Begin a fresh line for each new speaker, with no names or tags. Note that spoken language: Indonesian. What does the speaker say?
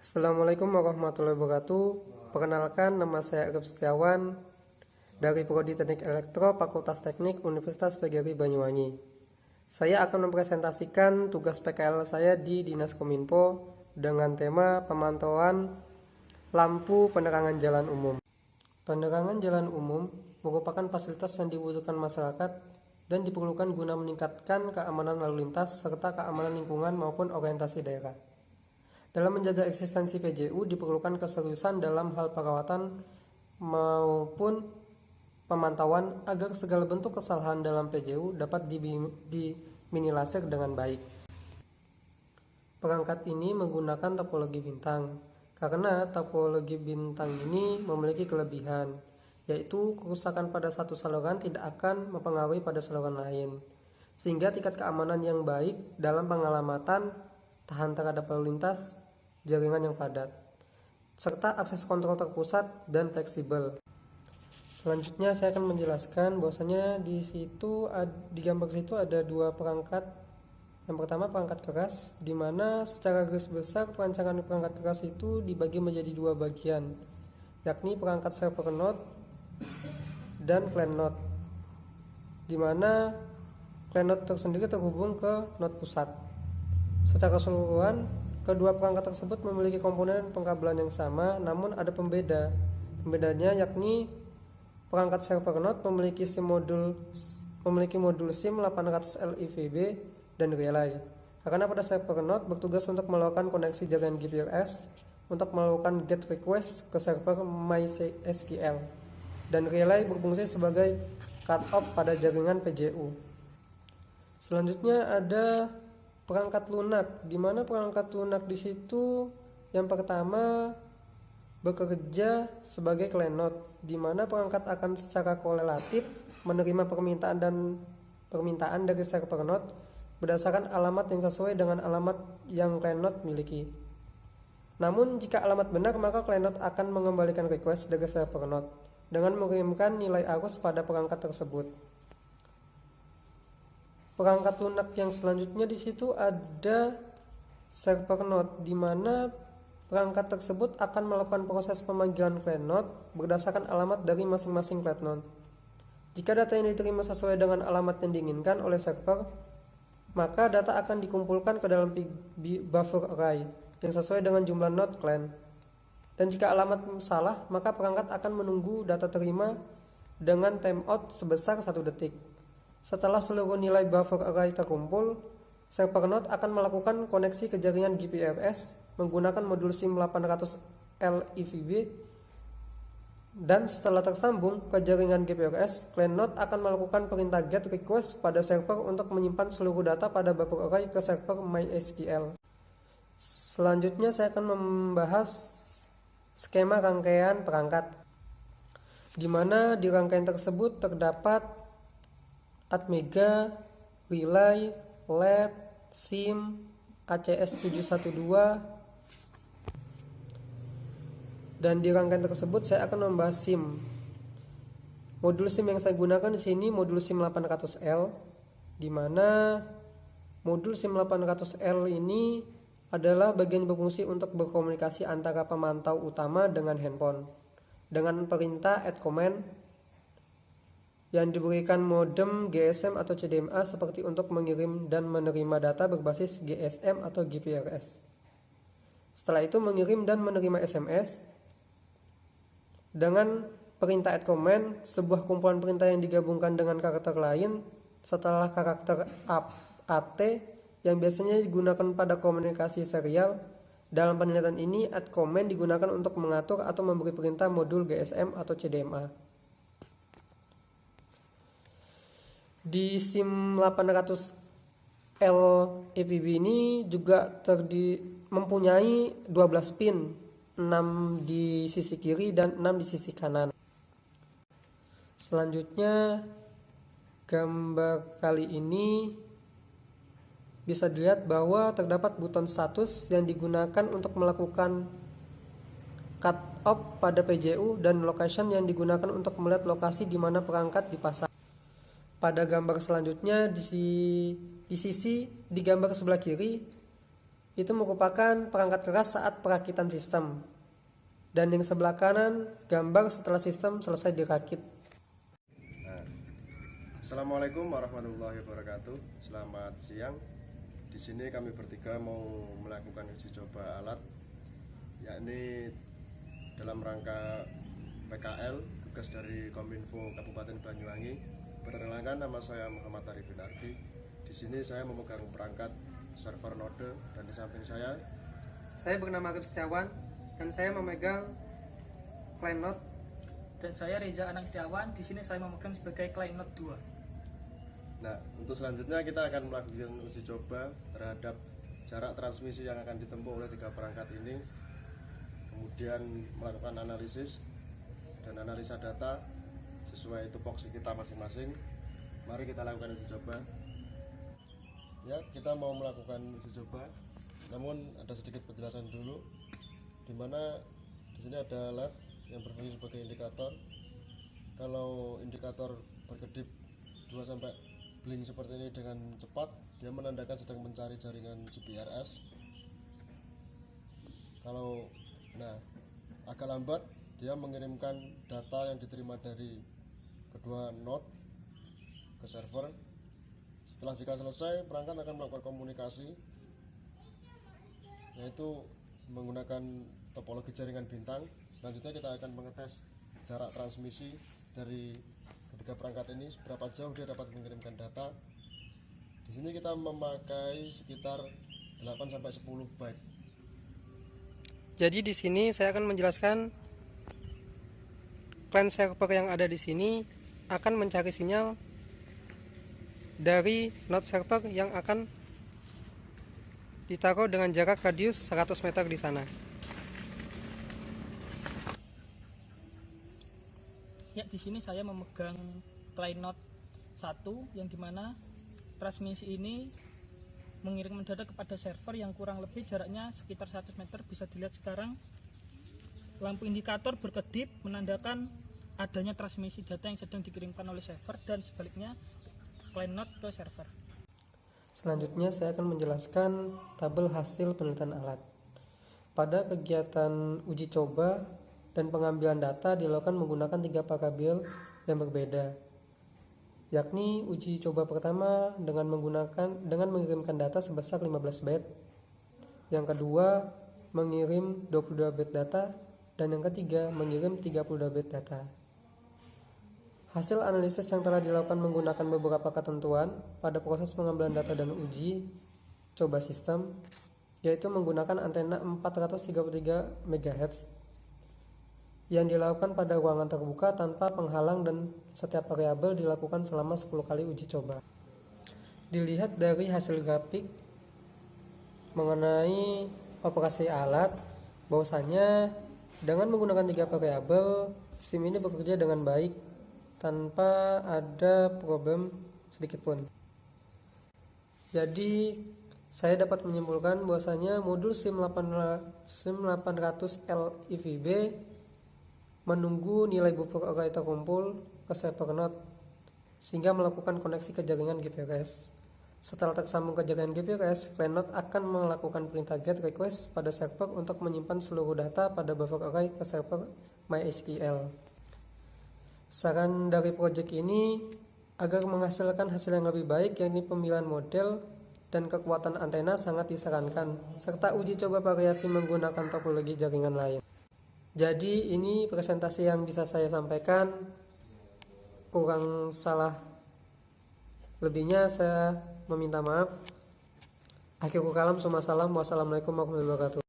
Assalamualaikum warahmatullahi wabarakatuh. Perkenalkan, nama saya Arif Setiawan dari Prodi Teknik Elektro Fakultas Teknik Universitas PGRI Banyuwangi. Saya akan mempresentasikan tugas PKL saya di Dinas Kominfo dengan tema pemantauan lampu penerangan jalan umum. Penerangan jalan umum merupakan fasilitas yang dibutuhkan masyarakat dan diperlukan guna meningkatkan keamanan lalu lintas serta keamanan lingkungan maupun orientasi daerah. Dalam menjaga eksistensi PJU diperlukan keseriusan dalam hal perawatan maupun pemantauan agar segala bentuk kesalahan dalam PJU dapat diminimalisir dengan baik. Perangkat ini menggunakan topologi bintang karena topologi bintang ini memiliki kelebihan, yaitu kerusakan pada satu saluran tidak akan mempengaruhi pada saluran lain, sehingga tingkat keamanan yang baik dalam pengalamatan, tahan terhadap lalu lintas, jaringan yang padat, serta akses kontrol terpusat dan fleksibel. Selanjutnya saya akan menjelaskan bahwasanya di gambar situ ada dua perangkat. Yang pertama perangkat keras, di mana secara garis besar perancangan perangkat keras itu dibagi menjadi dua bagian, yakni perangkat server node dan client node, di mana client node tersendiri terhubung ke node pusat. Secara keseluruhan, kedua perangkat tersebut memiliki komponen pengkabelan yang sama, namun ada pembeda. Pembedanya yakni perangkat server node memiliki modul SIM 800 LIVB dan relay. Karena pada server node bertugas untuk melakukan koneksi jaringan GPRS untuk melakukan GET request ke server MySQL, dan relay berfungsi sebagai cut-off pada jaringan PJU. Selanjutnya ada perangkat lunak, di mana perangkat lunak di situ yang pertama bekerja sebagai client node, di mana perangkat akan secara korelatif menerima permintaan dari server node berdasarkan alamat yang sesuai dengan alamat yang client node miliki. Namun jika alamat benar, maka client node akan mengembalikan request dari server node dengan mengirimkan nilai arus pada perangkat tersebut. Perangkat lunak yang selanjutnya di situ ada server node, di mana perangkat tersebut akan melakukan proses pemanggilan client node berdasarkan alamat dari masing-masing client node. Jika data yang diterima sesuai dengan alamat yang diinginkan oleh server, maka data akan dikumpulkan ke dalam buffer array yang sesuai dengan jumlah node client. Dan jika alamat salah, maka perangkat akan menunggu data terima dengan timeout sebesar 1 detik. Setelah seluruh nilai buffer array terkumpul, server node akan melakukan koneksi ke jaringan GPRS menggunakan modul SIM 800 LIVB, dan setelah tersambung ke jaringan GPRS, client node akan melakukan perintah GET request pada server untuk menyimpan seluruh data pada buffer array ke server MySQL. Selanjutnya saya akan membahas skema rangkaian perangkat, di mana di rangkaian tersebut terdapat Atmega, relay, LED, SIM, ACS712, dan di rangkaian tersebut saya akan membahas SIM. Modul SIM yang saya gunakan di sini modul SIM 800L, di mana modul SIM 800L ini adalah bagian berfungsi untuk berkomunikasi antara pemantau utama dengan handphone dengan perintah add command yang diberikan modem GSM atau CDMA seperti untuk mengirim dan menerima data berbasis GSM atau GPRS. Setelah itu mengirim dan menerima SMS dengan perintah add command, sebuah kumpulan perintah yang digabungkan dengan karakter lain setelah karakter AT yang biasanya digunakan pada komunikasi serial. Dalam penelitian ini, add command digunakan untuk mengatur atau memberi perintah modul GSM atau CDMA. Di SIM 800L EPB ini juga mempunyai 12 pin, 6 di sisi kiri dan 6 di sisi kanan. Selanjutnya, gambar kali ini bisa dilihat bahwa terdapat buton status yang digunakan untuk melakukan cut off pada PJU dan location yang digunakan untuk melihat lokasi di mana perangkat dipasang. Pada gambar selanjutnya di gambar sebelah kiri itu merupakan perangkat keras saat perakitan sistem. Dan yang sebelah kanan gambar setelah sistem selesai dirakit.
Assalamualaikum warahmatullahi wabarakatuh. Selamat siang. Di sini kami bertiga mau melakukan uji coba alat, yakni dalam rangka PKL, tugas dari Kominfo Kabupaten Banyuwangi. Perkenalkan, nama saya Muhammad Arifin Ardi. Di sini saya memegang perangkat server node, dan di samping saya
bernama Arif Setiawan dan saya memegang client node.
Dan saya Reza Anang Setiawan, di sini saya memegang sebagai client node 2.
Nah, untuk selanjutnya kita akan melakukan uji coba terhadap jarak transmisi yang akan ditempuh oleh 3 perangkat ini. Kemudian melakukan analisis dan analisa data sesuai tupoksi kita masing-masing. Mari kita lakukan uji coba. Ya, kita mau melakukan uji coba. Namun ada sedikit penjelasan dulu, di mana di sini ada LED yang berfungsi sebagai indikator. Kalau indikator berkedip 2 sampai blink seperti ini dengan cepat, dia menandakan sedang mencari jaringan GPRS. Kalau agak lambat, dia mengirimkan data yang diterima dari kedua node ke server. Setelah jika selesai, perangkat akan melakukan komunikasi, yaitu menggunakan topologi jaringan bintang. Selanjutnya kita akan mengetes jarak transmisi dari ketiga perangkat ini, seberapa jauh dia dapat mengirimkan data. Di sini kita memakai sekitar 8 sampai 10 byte.
Jadi di sini saya akan menjelaskan client server yang ada di sini akan mencari sinyal dari node server yang akan ditaruh dengan jarak radius 100 meter di sana.
Ya, di sini saya memegang client node 1 yang dimana transmisi ini mengirim data kepada server yang kurang lebih jaraknya sekitar 100 meter. Bisa dilihat sekarang lampu indikator berkedip menandakan adanya transmisi data yang sedang dikirimkan oleh server, dan sebaliknya client node ke server.
Selanjutnya saya akan menjelaskan tabel hasil penelitian alat. Pada kegiatan uji coba dan pengambilan data dilakukan menggunakan 3 variabel yang berbeda, yakni uji coba pertama dengan mengirimkan data sebesar 15 byte, yang kedua mengirim 22 byte data, dan yang ketiga mengirim 32 byte data. Hasil analisis yang telah dilakukan menggunakan beberapa ketentuan pada proses pengambilan data dan uji coba sistem, yaitu menggunakan antena 433 MHz yang dilakukan pada ruangan terbuka tanpa penghalang, dan setiap variabel dilakukan selama 10 kali uji coba. Dilihat dari hasil grafik mengenai operasi alat, bahwasanya dengan menggunakan 3 variabel, SIM ini bekerja dengan baik tanpa ada problem sedikit pun. Jadi saya dapat menyimpulkan bahwasanya modul SIM 800L IVB menunggu nilai buffer array terkumpul ke server node sehingga melakukan koneksi ke jaringan GPRS. Setelah tersambung ke jaringan GPRS, client node akan melakukan perintah GET request pada server untuk menyimpan seluruh data pada buffer array ke server MySQL. Saran dari proyek ini agar menghasilkan hasil yang lebih baik, yakni pemilihan model dan kekuatan antena sangat disarankan, serta uji coba variasi menggunakan topologi jaringan lain. Jadi ini presentasi yang bisa saya sampaikan. Kurang salah lebihnya saya meminta maaf. Akhirul kalam, wassalamualaikum warahmatullahi wabarakatuh.